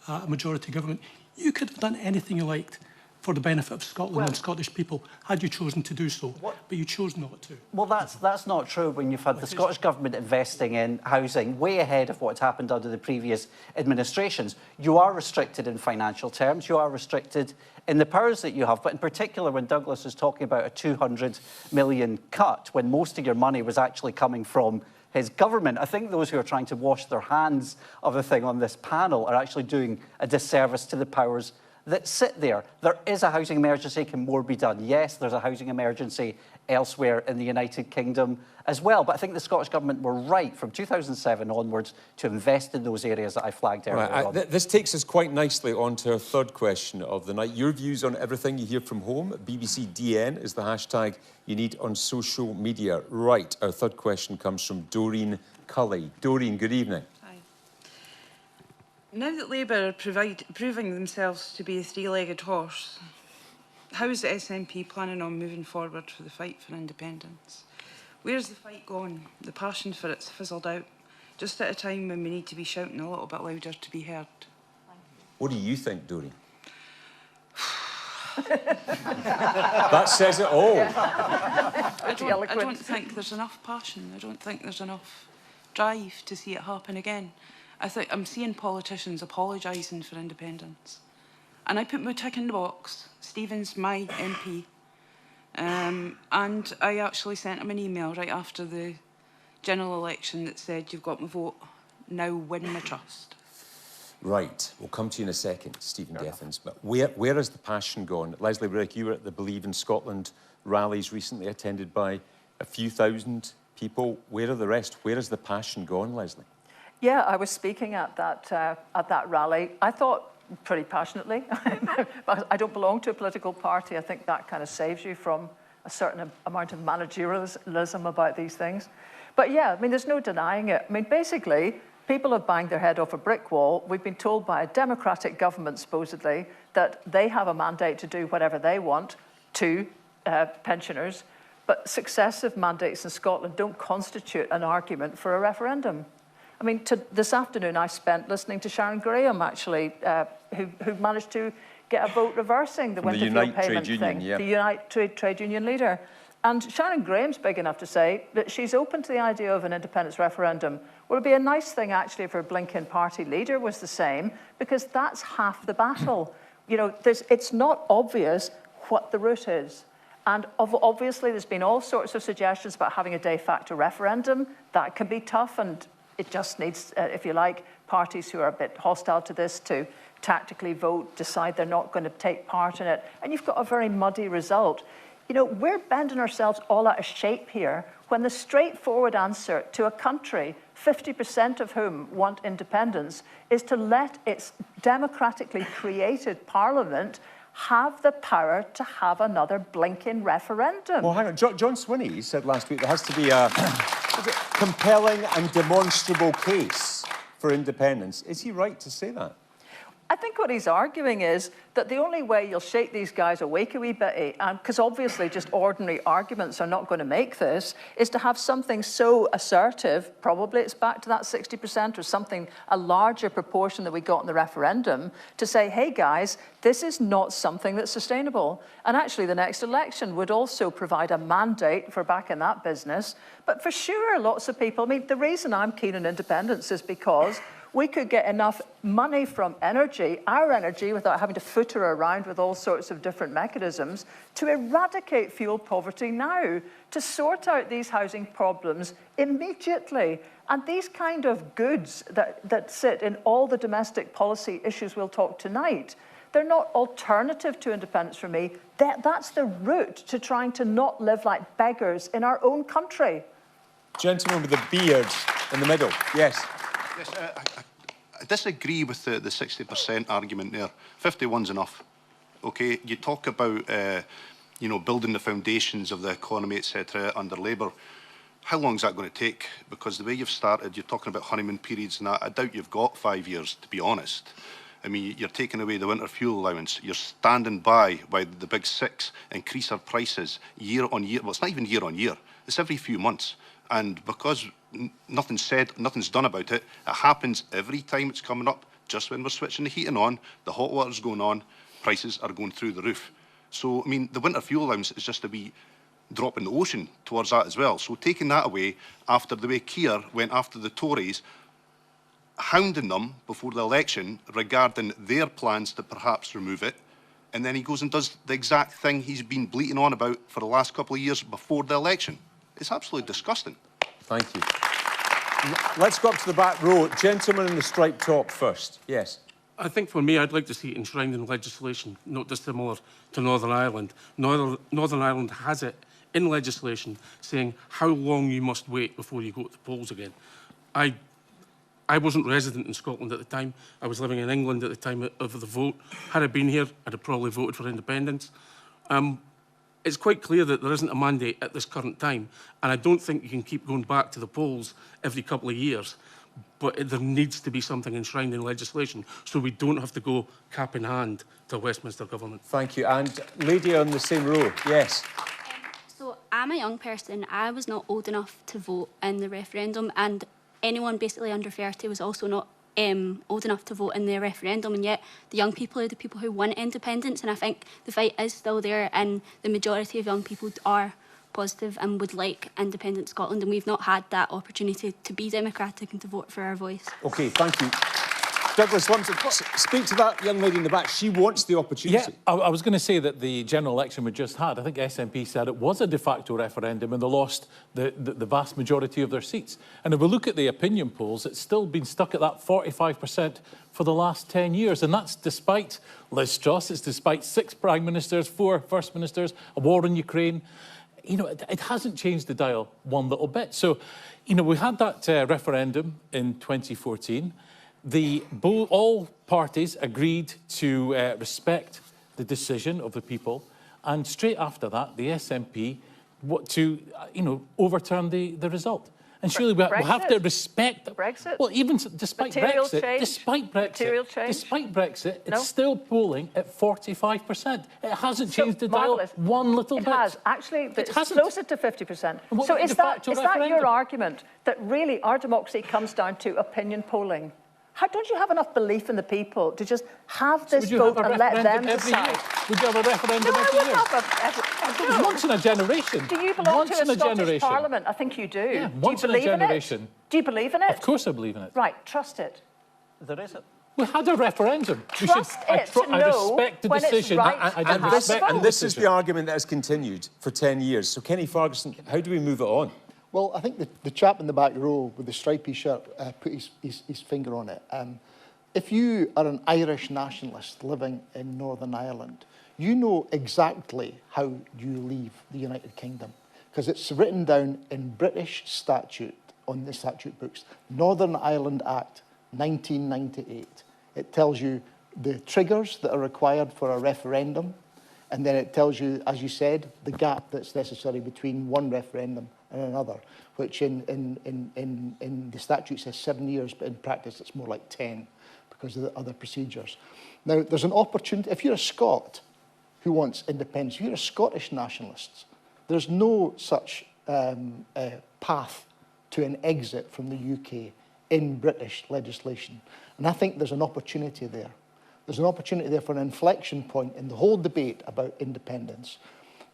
a majority government. You could have done anything you liked for the benefit of Scotland and Scottish people had you chosen to do so, but you chose not to. Well, that's not true when you've had the Scottish Government investing in housing way ahead of what's happened under the previous administrations. You are restricted in financial terms, you are restricted in the powers that you have, but in particular when Douglas is talking about a 200 million cut, when most of your money was actually coming from his government. I think those who are trying to wash their hands of the thing on this panel are actually doing a disservice to the powers that sit there. There is a housing emergency. Can more be done? Yes, there's a housing emergency elsewhere in the United Kingdom as well. But I think the Scottish Government were right from 2007 onwards to invest in those areas that I flagged earlier on. This takes us quite nicely on to our third question of the night. Your views on everything you hear from home. BBC DN is the hashtag you need on social media. Right, our third question comes from Doreen Cully. Doreen, good evening. Now that Labour are proving themselves to be a three-legged horse, how is the SNP planning on moving forward for the fight for independence? Where's the fight gone? The passion for it's fizzled out, just at a time when we need to be shouting a little bit louder to be heard. What do you think, Doreen? That says it all. I don't think there's enough passion. I don't think there's enough drive to see it happen again. I'm seeing politicians apologising for independence. And I put my tick in the box. Stephen's my MP. And I actually sent him an email right after the general election that said, "You've got my vote, now win my trust." Right, we'll come to you in a second, Stephen Gethins. But where has the passion gone? Lesley Riddoch, you were at the Believe in Scotland rallies recently, attended by a few thousand people. Where are the rest? Where has the passion gone, Lesley? Yeah, I was speaking at that rally. I thought pretty passionately. But I don't belong to a political party. I think that kind of saves you from a certain amount of managerialism about these things. But yeah, I mean, there's no denying it. I mean, basically, People have banged their head off a brick wall. We've been told by a democratic government, supposedly, that they have a mandate to do whatever they want to pensioners, but successive mandates in Scotland don't constitute an argument for a referendum. I mean, this afternoon I spent listening to Sharon Graham, actually, who managed to get a vote reversing the Winterfield payment thing. Yeah. The Unite Trade Union leader. And Sharon Graham's big enough to say that she's open to the idea of an independence referendum. Well, it'd be a nice thing, actually, if her blinking party leader was the same, because that's half the battle. You know, it's not obvious what the route is. And obviously, there's been all sorts of suggestions about having a de facto referendum. That can be tough, and it just needs, if you like, parties who are a bit hostile to this to tactically vote, decide they're not going to take part in it. And you've got a very muddy result. You know, we're bending ourselves all out of shape here when the straightforward answer to a country, 50% of whom want independence, is to let its democratically created parliament have the power to have another blinking referendum. Well, hang on. John Swinney said last week there has to be a compelling and demonstrable case for independence. Is he right to say that? I think what he's arguing is that the only way you'll shake these guys awake a wee bit, because obviously just ordinary arguments are not going to make this, is to have something so assertive, probably it's back to that 60% or something, a larger proportion that we got in the referendum, to say, hey guys, this is not something that's sustainable. And actually the next election would also provide a mandate for back in that business. But for sure, lots of people, I mean, the reason I'm keen on independence is because we could get enough money from energy, our energy, without having to footer around with all sorts of different mechanisms, to eradicate fuel poverty now, to sort out these housing problems immediately. And these kind of goods that sit in all the domestic policy issues we'll talk tonight, they're not alternative to independence for me. That's the route to trying to not live like beggars in our own country. Gentleman with the beard in the middle. Yes. Yes, I disagree with the 60% argument there. 51's enough. Okay, you talk about you know, building the foundations of the economy, etc., under Labour. How long is that going to take? Because the way you've started, you're talking about honeymoon periods and that. I doubt you've got 5 years, to be honest. I mean, you're taking away the winter fuel allowance. You're standing by while the big six increase our prices year on year. Well, it's not even year on year. It's every few months. And because nothing's said, nothing's done about it, it happens every time it's coming up. Just when we're switching the heating on, the hot water's going on, prices are going through the roof. So, I mean, the winter fuel allowance is just a wee drop in the ocean towards that as well. So taking that away after the way Keir went after the Tories, hounding them before the election regarding their plans to perhaps remove it, and then he goes and does the exact thing he's been bleating on about for the last couple of years before the election. It's absolutely disgusting. Thank you. Let's go up to the back row. Gentleman in the striped top first. Yes. I think for me, I'd like to see it enshrined in legislation, not dissimilar to Northern Ireland. Northern Ireland has it in legislation saying how long you must wait before you go to the polls again. I wasn't resident in Scotland at the time. I was living in England at the time of the vote. Had I been here, I'd have probably voted for independence. It's quite clear that there isn't a mandate at this current time, and I don't think you can keep going back to the polls every couple of years, but there needs to be something enshrined in legislation so we don't have to go cap in hand to Westminster government. Thank you. And lady on the same row, yes. So I'm a young person. I was not old enough to vote in the referendum, and anyone basically under 30 was also not old enough to vote in the referendum, and yet the young people are the people who want independence, and I think the fight is still there, and the majority of young people are positive and would like independent Scotland, and we've not had that opportunity to be democratic and to vote for our voice. OK, thank you. Douglas, want to speak to that young lady in the back. She wants the opportunity. Yeah, I was going to say that the general election we just had, I think SNP said it was a de facto referendum and they lost the vast majority of their seats. And if we look at the opinion polls, it's still been stuck at that 45% for the last 10 years. And that's despite Liz Truss, it's despite 6 prime ministers, 4 first ministers, a war in Ukraine. You know, it hasn't changed the dial one little bit. So, you know, we had that referendum in 2014. All parties agreed to respect the decision of the people, and straight after that, the SNP to overturn the result. And surely we have to respect... Brexit? Well, even despite Brexit, despite Brexit, it's still polling at 45%. It hasn't changed the dial one little bit. It has. Actually, it's closer to 50%. So is that your argument, that really our democracy comes down to opinion polling? Don't you have enough belief in the people to just have this vote and let them decide? Would you have a referendum every year? Once in a generation. Do you belong to a Scottish Parliament? I think you do. Yeah, once in a generation. Do you believe in it? Of course I believe in it. Right, trust it. There is it. We had a referendum. Trust it to know I respect the decision. And this is the argument that has continued for 10 years. So, Kenny Farquharson, how do we move it on? Well, I think the chap in the back row with the stripy shirt put his finger on it. If you are an Irish nationalist living in Northern Ireland, you know exactly how you leave the United Kingdom, because it's written down in British statute, on the statute books, Northern Ireland Act 1998. It tells you the triggers that are required for a referendum, and then it tells you, as you said, the gap that's necessary between one referendum and another, which in the statute says 7 years, but in practice it's more like 10 because of the other procedures. Now, there's an opportunity, if you're a Scot who wants independence, if you're a Scottish nationalist, there's no such path to an exit from the UK in British legislation. And I think there's an opportunity there. There's an opportunity there for an inflection point in the whole debate about independence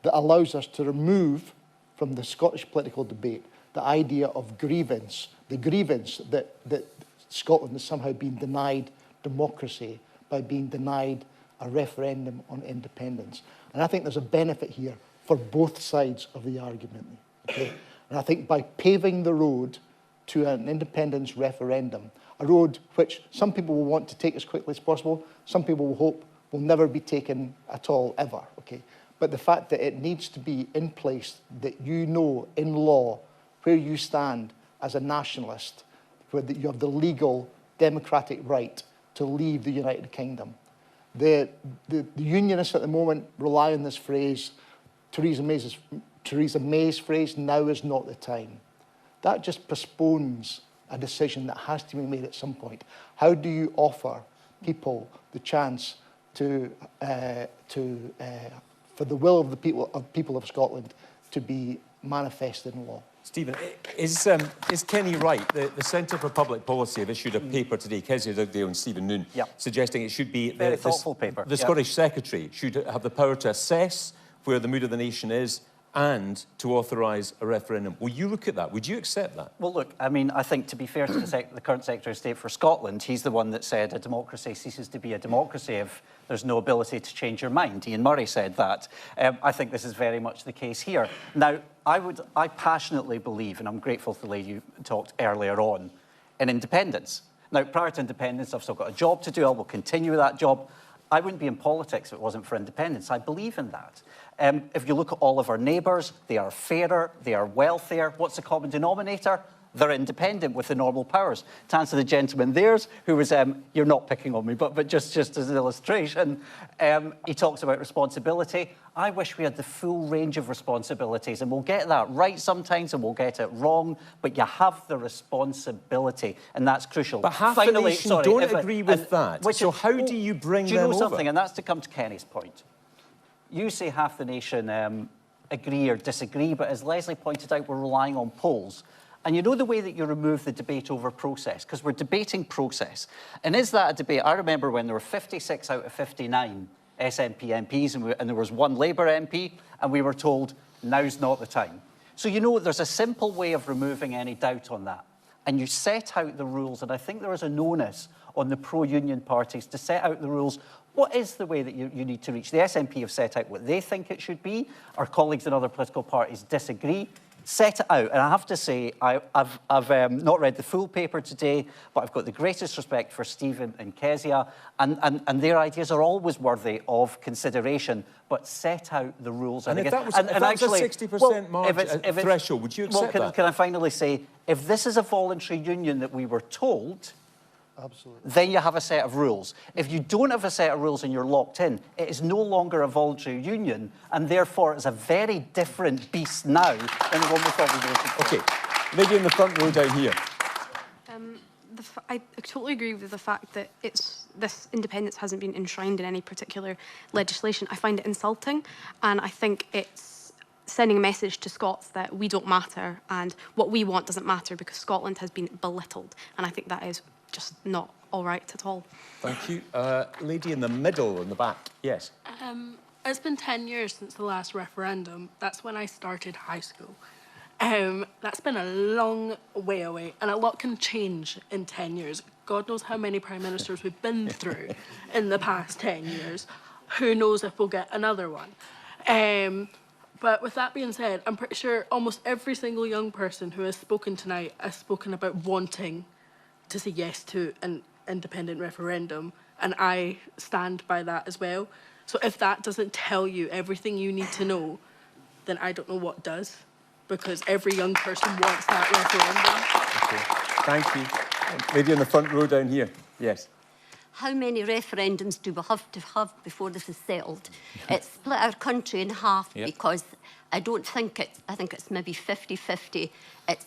that allows us to remove from the Scottish political debate the idea of grievance, the grievance that Scotland has somehow been denied democracy by being denied a referendum on independence. And I think there's a benefit here for both sides of the argument. Okay? And I think by paving the road to an independence referendum, a road which some people will want to take as quickly as possible, some people will hope will never be taken at all, ever. Okay? But the fact that it needs to be in place, that you know in law where you stand as a nationalist, where you have the legal democratic right to leave the United Kingdom. The unionists at the moment rely on this phrase, Theresa May's phrase, now is not the time. That just postpones a decision that has to be made at some point. How do you offer people the chance for the will of the people of Scotland to be manifested in law? Stephen, is Kenny right? The Centre for Public Policy have issued a paper today, Kezia Dugdale and Stephen Noon, suggesting it should be very thoughtful paper. The Scottish Secretary should have the power to assess where the mood of the nation is and to authorise a referendum. Will you look at that? Would you accept that? Well, look, I mean, I think to be fair to the current Secretary of State for Scotland, he's the one that said a democracy ceases to be a democracy if there's no ability to change your mind. Ian Murray said that. I think this is very much the case here. Now, I passionately believe, and I'm grateful to the lady who talked earlier on, in independence. Now, prior to independence, I've still got a job to do. I will continue that job. I wouldn't be in politics if it wasn't for independence. I believe in that. If you look at all of our neighbours, they are fairer, they are wealthier. What's the common denominator? They're independent with the normal powers. To answer the gentleman there, who was, you're not picking on me, but just as an illustration, he talks about responsibility. I wish we had the full range of responsibilities, and we'll get that right sometimes and we'll get it wrong, but you have the responsibility, and that's crucial. But half the nation don't agree with that. So how do you bring them over? Do you know something? And that's to come to Kenny's point. You say half the nation agree or disagree, but as Lesley pointed out, we're relying on polls. And you know the way that you remove the debate over process, because we're debating process. And is that a debate? I remember when there were 56 out of 59 SNP MPs and there was one Labour MP, and we were told, now's not the time. So, you know, there's a simple way of removing any doubt on that. And you set out the rules, and I think there is an onus on the pro-union parties to set out the rules. What is the way that you need to reach? The SNP have set out what they think it should be. Our colleagues in other political parties disagree. Set it out. And I have to say, I've not read the full paper today, but I've got the greatest respect for Stephen and Kezia, and their ideas are always worthy of consideration, but set out the rules. And if that was a 60% threshold, would you accept that? Can I finally say, if this is a voluntary union that we were told, absolutely, then you have a set of rules. If you don't have a set of rules and you're locked in, it is no longer a voluntary union, and therefore it's a very different beast now than the one we thought we were. Okay, Lady in the front row down here. I totally agree with the fact that this independence hasn't been enshrined in any particular legislation. I find it insulting, and I think it's sending a message to Scots that we don't matter and what we want doesn't matter because Scotland has been belittled, and I think that is just not all right at all. Thank you. Lady in the middle, in the back. Yes. It's been 10 years since the last referendum. That's when I started high school. That's been a long way away, and a lot can change in 10 years. God knows how many prime ministers we've been through in the past 10 years. Who knows if we'll get another one. But with that being said, I'm pretty sure almost every single young person who has spoken tonight has spoken about wanting to say yes to an independent referendum, and I stand by that as well. So if that doesn't tell you everything you need to know, then I don't know what does. Because every young person wants that referendum. Okay. Thank you. Lady in the front row down here. Yes. How many referendums do we have to have before this is settled? It's split our country in half because I think it's maybe 50-50. It's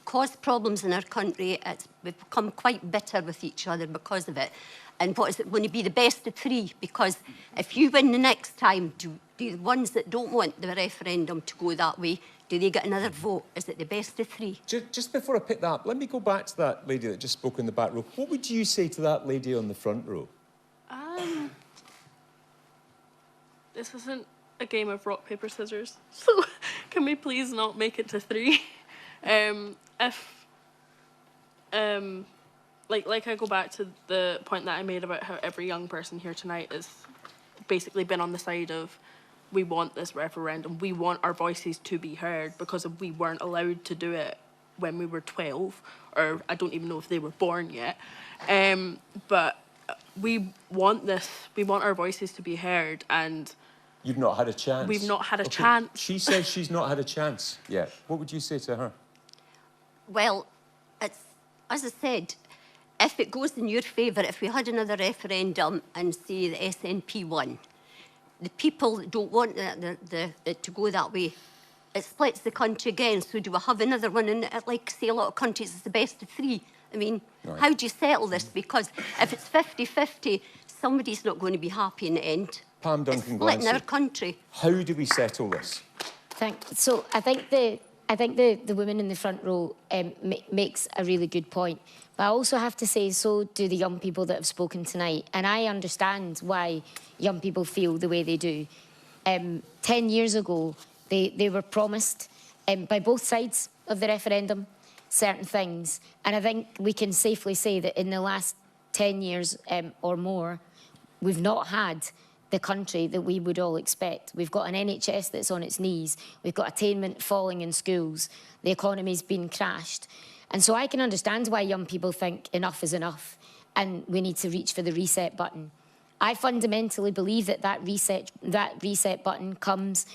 caused problems in our country. We've become quite bitter with each other because of it. And what is it going to be, the best of three? Because if you win the next time, do the ones that don't want the referendum to go that way, do they get another vote? Is it the best of three? Just before I pick that up, let me go back to that lady that just spoke in the back row. What would you say to that lady on the front row? This isn't a game of rock, paper, scissors. So can we please not make it to three? Like I go back to the point that I made about how every young person here tonight has basically been on the side of we want this referendum, we want our voices to be heard because we weren't allowed to do it when we were 12, or I don't even know if they were born yet. But we want this, we want our voices to be heard, and you've not had a chance. We've not had a chance. She says she's not had a chance yet. What would you say to her? Well, it's, as I said, if it goes in your favour, if we had another referendum and say the SNP won, the people that don't want it to go that way, it splits the country again. So do we have another one? And like say a lot of countries, it's the best of three. I mean, how do you settle this? Because if it's 50-50, somebody's not going to be happy in the end. Pam Duncan-Glancy. It's split in our country. How do we settle this? So I think the woman in the front row makes a really good point. But I also have to say, so do the young people that have spoken tonight. And I understand why young people feel the way they do. 10 years ago, they were promised by both sides of the referendum certain things. And I think we can safely say that in the last 10 years or more, we've not had the country that we would all expect. We've got an NHS that's on its knees. We've got attainment falling in schools. The economy's been crashed. And so I can understand why young people think enough is enough and we need to reach for the reset button. I fundamentally believe that reset button comes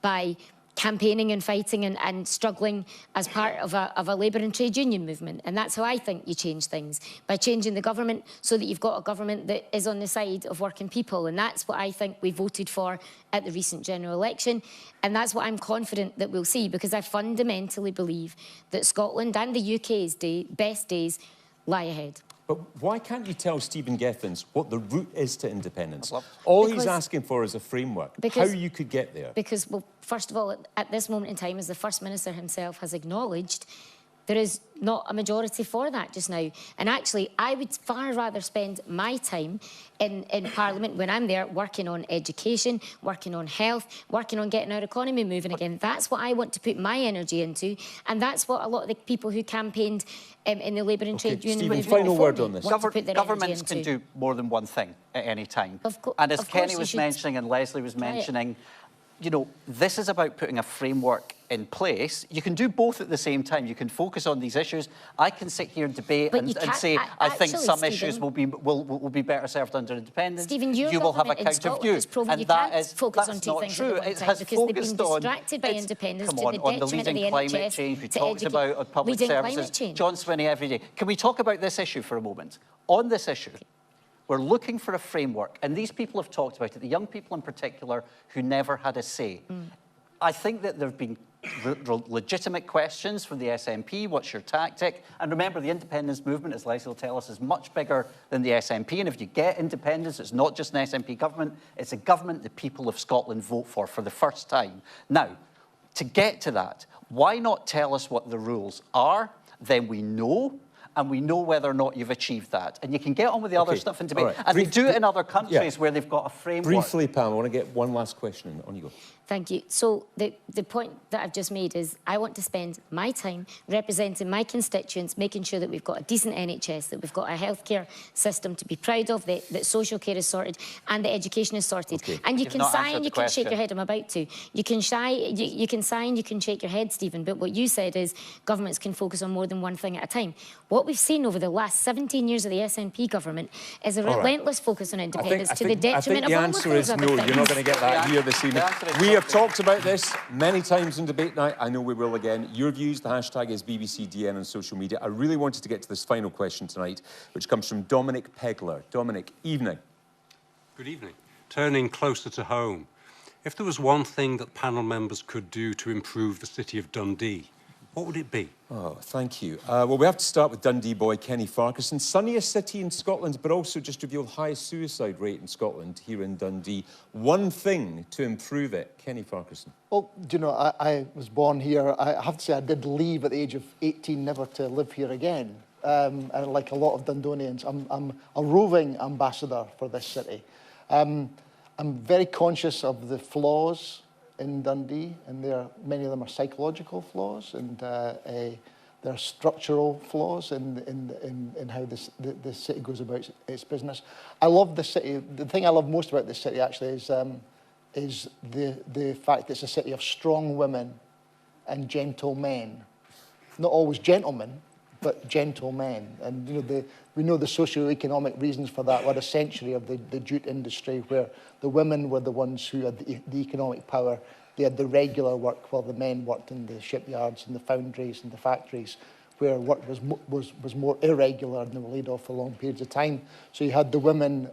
by campaigning and fighting and struggling as part of a labour and trade union movement. And that's how I think you change things, by changing the government so that you've got a government that is on the side of working people. And that's what I think we voted for at the recent general election. And that's what I'm confident that we'll see, because I fundamentally believe that Scotland and the UK's best days lie ahead. But why can't you tell Stephen Gethins what the route is to independence? All he's asking for is a framework, how you could get there. Because, well, first of all, at this moment in time, as the First Minister himself has acknowledged, there is not a majority for that just now. And actually, I would far rather spend my time in Parliament when I'm there working on education, working on health, working on getting our economy moving again. That's what I want to put my energy into. And that's what a lot of the people who campaigned in the Labour and Trade Union Stephen, final word on this. Governments can do more than one thing at any time. And as Kenny was mentioning and Lesley was mentioning, you know, this is about putting a framework in place. You can do both at the same time. You can focus on these issues. I can sit here and debate and say, I think some issues will be better served under independence. Stephen, you will have a counter view. And that's not true. It has focused on... Come on the leading climate change. We talked about public services. John Swinney every day. Can we talk about this issue for a moment? On this issue, we're looking for a framework, and these people have talked about it, the young people in particular who never had a say. I think that there have been legitimate questions from the SNP. What's your tactic? And remember, the independence movement, as Lesley will tell us, is much bigger than the SNP. And if you get independence, it's not just an SNP government. It's a government the people of Scotland vote for the first time. Now, to get to that, why not tell us what the rules are? Then we know, and we know whether or not you've achieved that. And you can get on with the other stuff in debate. Right. And they do it in other countries where they've got a framework. Briefly, Pam, I want to get one last question. On you go. Thank you. So the point that I've just made is I want to spend my time representing my constituents, making sure that we've got a decent NHS, that we've got a healthcare system to be proud of, that social care is sorted and the education is sorted. Okay. And you can sigh and you can shake your head. I'm about to. You can sigh and you can shake your head, Stephen, but what you said is governments can focus on more than one thing at a time. What we've seen over the last 17 years of the SNP government is a relentless focus on independence to the detriment of all of those other things. I think the answer is no, you're not going to get that here this evening. We have talked about this many times in debate night. I know we will again. Your views, the hashtag is BBCDN on social media. I really wanted to get to this final question tonight, which comes from Dominic Pegler. Dominic, evening. Good evening. Turning closer to home. If there was one thing that panel members could do to improve the city of Dundee, what would it be? Oh, thank you. Well, we have to start with Dundee boy Kenny Farquharson. Sunniest city in Scotland, but also just revealed highest suicide rate in Scotland, here in Dundee. One thing to improve it, Kenny Farquharson. Well, do you know, I was born here. I have to say I did leave at the age of 18, never to live here again. And like a lot of Dundonians, I'm a roving ambassador for this city. I'm very conscious of the flaws in Dundee, and many of them are psychological flaws, and there are structural flaws in how the city goes about its business. I love the city. The thing I love most about this city actually is the fact that it's a city of strong women and gentle men. Not always gentlemen, but gentle men. And you know, we know the socio-economic reasons for that. We had a century of the jute industry where the women were the ones who had the economic power. They had the regular work while the men worked in the shipyards and the foundries and the factories, where work was more irregular and they were laid off for long periods of time. So you had the women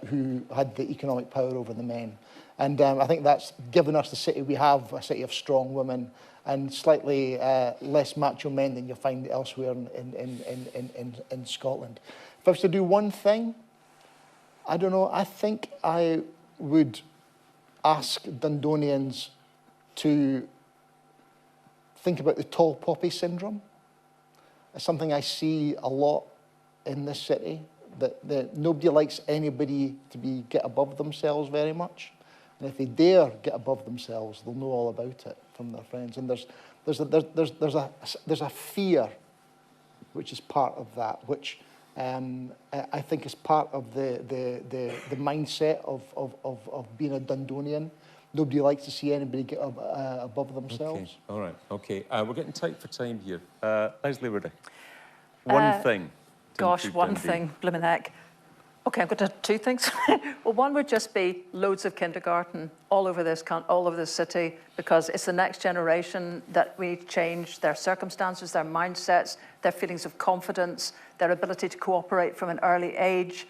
who had the economic power over the men. And I think that's given us the city we have, a city of strong women and slightly less macho men than you'll find elsewhere in Scotland. If I was to do one thing, I don't know, I think I would ask Dundonians to think about the tall poppy syndrome. It's something I see a lot in this city, that nobody likes anybody to get above themselves very much. And if they dare get above themselves, they'll know all about it from their friends. And there's a fear which is part of that, which I think is part of the mindset of being a Dundonian. Nobody likes to see anybody get above themselves. Okay. All right, okay. We're getting tight for time here. Lesley Riddoch, one thing. Gosh, one thing, blimmin' heck. Okay, I've got two things. Well, one would just be loads of kindergarten all over this city, because it's the next generation that we change their circumstances, their mindsets, their feelings of confidence, their ability to cooperate from an early age.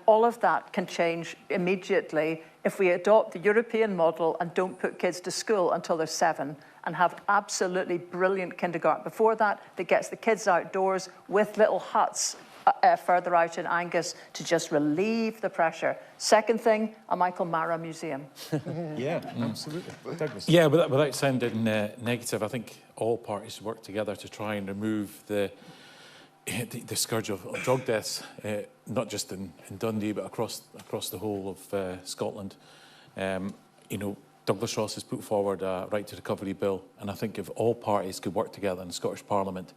All of that can change immediately if we adopt the European model and don't put kids to school until they're 7 and have absolutely brilliant kindergarten before that gets the kids outdoors with little huts further out in Angus to just relieve the pressure. Second thing, a Michael Mara museum. Yeah, absolutely. Douglas. Yeah, without sounding negative, I think all parties work together to try and remove the scourge of drug deaths, not just in Dundee, but across the whole of Scotland. You know, Douglas Ross has put forward a right to recovery bill, and I think if all parties could work together in the Scottish Parliament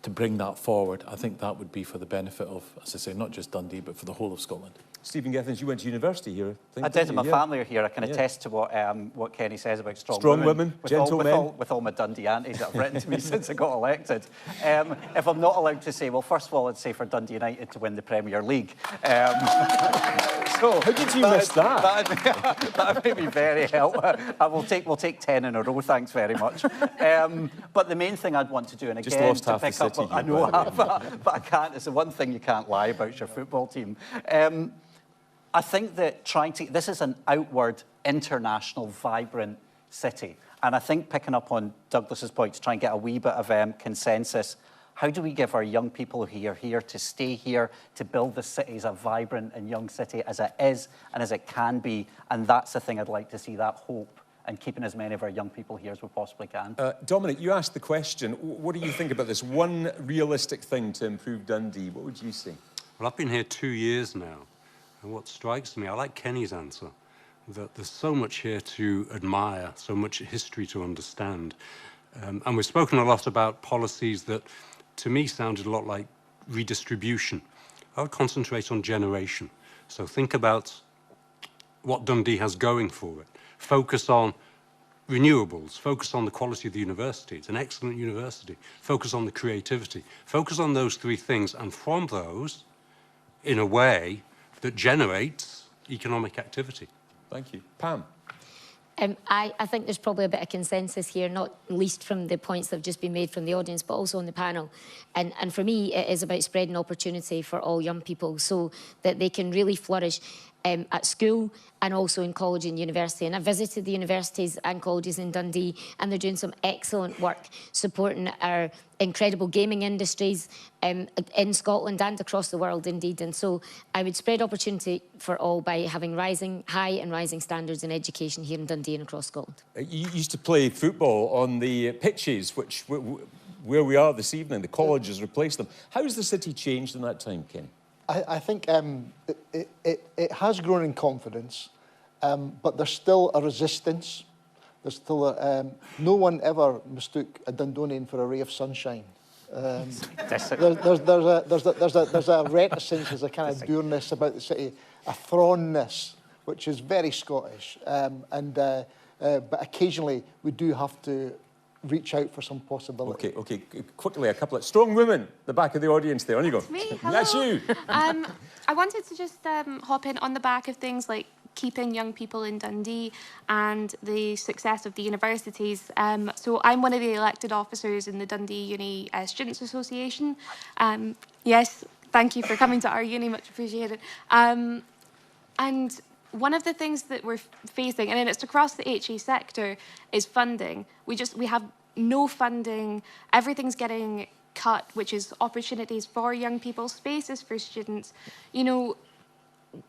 to bring that forward, I think that would be for the benefit of, as I say, not just Dundee, but for the whole of Scotland. Stephen Gethins, you went to university here, I did, and my family are here. I can attest to what Kenny says about strong women, gentle men. With all my Dundee aunties that have written to me since I got elected. If I'm not allowed to say, well, first of all, I'd say for Dundee United to win the Premier League. So, how did you miss that? That'd make me very helpful. We'll take 10 in a row, thanks very much. But the main thing I'd want to do, and again, just lost to half pick the up, city I know, but I can't. It's the one thing you can't lie about your football team. I think that this is an outward, international, vibrant city. And I think picking up on Douglas's point to try and get a wee bit of consensus, how do we give our young people who are here to stay here, to build the city as a vibrant and young city as it is and as it can be? And that's the thing I'd like to see, that hope, and keeping as many of our young people here as we possibly can. Dominic, you asked the question. What do you think about this? One realistic thing to improve Dundee, what would you say? Well, I've been here 2 years now, and what strikes me, I like Kenny's answer, that there's so much here to admire, so much history to understand. And we've spoken a lot about policies that, to me, sounded a lot like redistribution. I would concentrate on generation. So think about what Dundee has going for it. Focus on renewables, focus on the quality of the university. It's an excellent university. Focus on the creativity. Focus on those three things, and from those, in a way that generates economic activity. Thank you. Pam? I think there's probably a bit of consensus here, not least from the points that have just been made from the audience, but also on the panel. And for me, it is about spreading opportunity for all young people so that they can really flourish at school and also in college and university. And I visited the universities and colleges in Dundee, and they're doing some excellent work supporting our incredible gaming industries in Scotland and across the world, indeed. And so I would spread opportunity for all by having high and rising standards in education here in Dundee and across Scotland. You used to play football on the pitches, where we are this evening. The college has replaced them. How has the city changed in that time, Kenny? I think it has grown in confidence, but there's still a resistance. There's still no one ever mistook a Dundonian for a ray of sunshine. There's a reticence, there's a kind of dourness about the city, a thrownness, which is very Scottish. But occasionally we do have to reach out for some possibility. Okay, quickly, a couple of strong women, the back of the audience there. On you go. Me, That's you. I wanted to just hop in on the back of things like keeping young people in Dundee and the success of the universities. So I'm one of the elected officers in the Dundee Uni Students Association. Yes, thank you for coming to our uni, much appreciated. And one of the things that we're facing, and it's across the HE sector, is funding. We have no funding. Everything's getting cut, which is opportunities for young people, spaces for students. You know,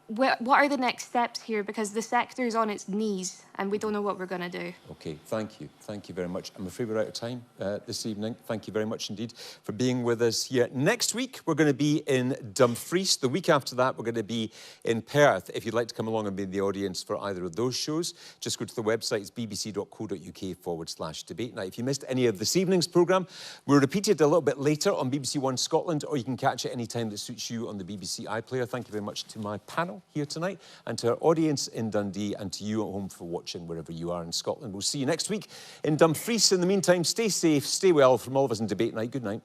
what are the next steps here? Because the sector is on its knees and we don't know what we're going to do. Okay, thank you. Thank you very much. I'm afraid we're out of time this evening. Thank you very much indeed for being with us here. Next week, we're going to be in Dumfries. The week after that, we're going to be in Perth. If you'd like to come along and be in the audience for either of those shows, just go to the website. It's bbc.co.uk/debate. Now, if you missed any of this evening's programme, we're repeated a little bit later on BBC One Scotland, or you can catch it any time that suits you on the BBC iPlayer. Thank you very much to my panel here tonight, and to our audience in Dundee, and to you at home for watching wherever you are in Scotland. We'll see you next week in Dumfries. In the meantime, stay safe, stay well. From all of us in Debate Night, good night.